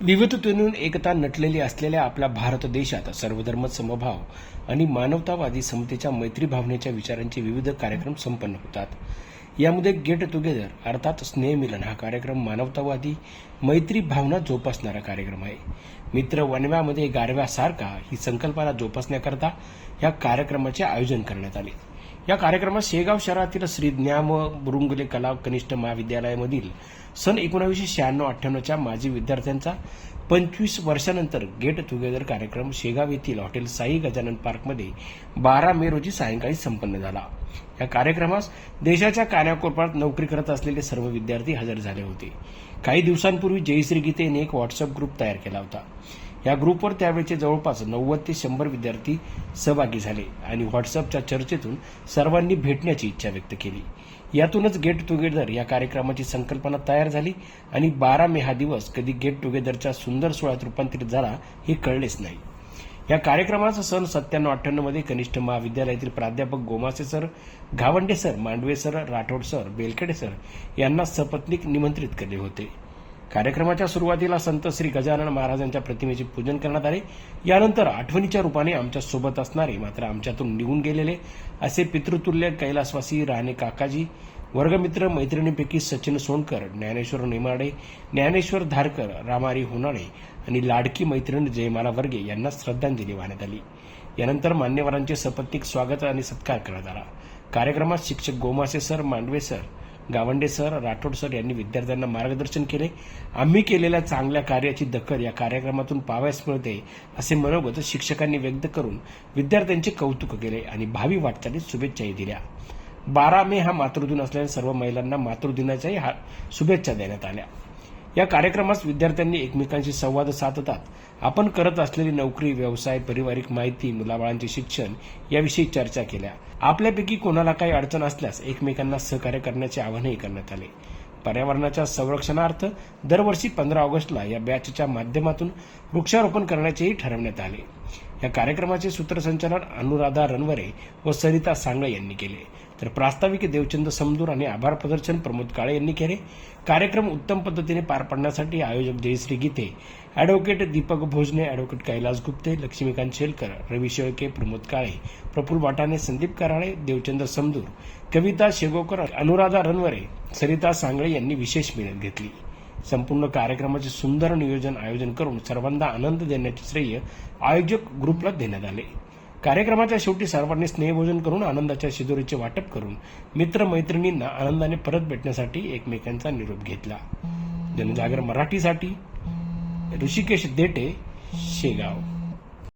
विविधतेतून एकता नटलेली असलेल्या आपल्या भारत देशात सर्वधर्म समभाव आणि मानवतावादी समतेच्या मैत्री भावनेच्या विचारांचे विविध कार्यक्रम संपन्न होतात। यामध्ये गेट टुगेदर अर्थात स्नेहमिलन हा कार्यक्रम मानवतावादी मैत्री भावना जोपासणारा कार्यक्रम आहे। मित्र वणव्यामध्ये गारव्यासारखा ही संकल्पना जोपासण्याकरता या कार्यक्रमाचे आयोजन करण्यात आले। या कार्यक्रमात शेगाव शहरातील श्री ज्ञान बुरुंगले कला कनिष्ठ महाविद्यालयामधील सन 1996-98च्या माजी विद्यार्थ्यांचा 25 वर्षानंतर गेट टुगेदर कार्यक्रम शेगाव येथील हॉटेल साई गजानन पार्कमध्ये 12 मे रोजी सायंकाळी संपन्न झाला। या कार्यक्रमास देशाच्या कानाकोपऱ्यात नोकरी करत असलेले सर्व विद्यार्थी हजर झाले होते। काही दिवसांपूर्वी जयश्री गीतेने एक व्हॉट्सअप ग्रुप तयार केला होता। या ग्रुपवर त्यावेळेचे जवळपास 90 ते 100 विद्यार्थी सहभागी झाले आणि व्हॉट्सअपच्या चर्चेतून सर्वांनी भेटण्याची इच्छा व्यक्त केली। यातूनच गेट टुगेदर या कार्यक्रमाची संकल्पना तयार झाली आणि 12 मे हा दिवस कधी गेट टुगेदरच्या सुंदर सोहळ्यात रूपांतरित झाला हे कळलेच नाही। या कार्यक्रमाचा सन 97-98 मध्ये कनिष्ठ महाविद्यालयातील प्राध्यापक Gomase sir, Gawande sir, Mandve sir, Rathod sir, Belkhede sir यांना सपत्नीक निमंत्रित केले होते। कार्यक्रमाच्या सुरुवातीला संत श्री गजानन महाराजांच्या प्रतिमेचे पूजन करण्यात आले। यानंतर आठवणीच्या रूपाने आमच्या सोबत असणारे मात्र आमच्यातून निघून गेलेले असे पितृतुल्य कैलासवासी राणे काकाजी, वर्गमित्र मैत्रिणींपैकी सचिन सोनकर, ज्ञानेश्वर नेमाडे, ज्ञानेश्वर धारकर, रामारी होनाळे आणि लाडकी मैत्रीण जयमाला वर्गे यांना श्रद्धांजली वाहण्यात आली। यानंतर मान्यवरांचे सपत्नीक स्वागत आणि सत्कार करण्यात आला। कार्यक्रमात शिक्षक Gomase sir, Mandve sir, Gawande sir, Rathod sir यांनी विद्यार्थ्यांना मार्गदर्शन केले। आम्ही केलेल्या चांगल्या कार्याची दखल या कार्यक्रमातून पाहावयास मिळते असे मनोगत शिक्षकांनी व्यक्त करून विद्यार्थ्यांचे कौतुक केले आणि भावी वाटचालीत शुभेच्छाही दिल्या। 12 मे हा मातृदिन असल्याने सर्व महिलांना मातृदिनाच्याही शुभेच्छा देण्यात आल्या। या कार्यक्रमात विद्यार्थ्यांनी एकमेकांशी संवाद साधतात आपण करत असलेली नोकरी, व्यवसाय, पारिवारिक माहिती, मुलाबाळांचे शिक्षण याविषयी चर्चा केल्या। आपल्यापैकी कोणाला काही अडचण असल्यास एकमेकांना सहकार्य करण्याचे आवाहनही करण्यात आले। पर्यावरणाच्या संरक्षणार्थ दरवर्षी 15 ऑगस्टला या बॅचच्या माध्यमातून वृक्षारोपण करण्याचेही ठरवण्यात आले। या कार्यक्रमाचे सूत्रसंचालन अनुराधा रणवरे व सरिता सांगळे यांनी केले, तर प्रास्ताविक देवचंद समदूर आणि आभार प्रदर्शन प्रमोद काळे यांनी केले। कार्यक्रम उत्तम पद्धतीने पार पाडण्यासाठी आयोजक जयश्री गीते, ॲडव्होकेट दीपक भोजने, ॲडव्होकेट कैलास गुप्ते, लक्ष्मीकांत शेलकर, रवी शेळके, प्रमोद काळे, प्रफुल्ल वाटाणे, संदीप कराळे, देवचंद समदूर, कविता शेगोकर, अनुराधा रणवरे, सरिता सांगळे यांनी विशेष मेहनत घेतली। संपूर्ण कार्यक्रमाचे सुंदर आयोजन करून सर्वांना आनंद देण्याचे श्रेय आयोजक ग्रुपला देण्यात आले। कार्यक्रमाच्या शेवटी सर्वांनी स्नेहभोजन करून आनंदाच्या शिदोरीचे वाटप करून मित्रमैत्रिणींना आनंदाने परत भेटण्यासाठी एकमेकांचा निरोप घेतला। जनजागर मराठीसाठी ऋषिकेश देटे, शेगाव।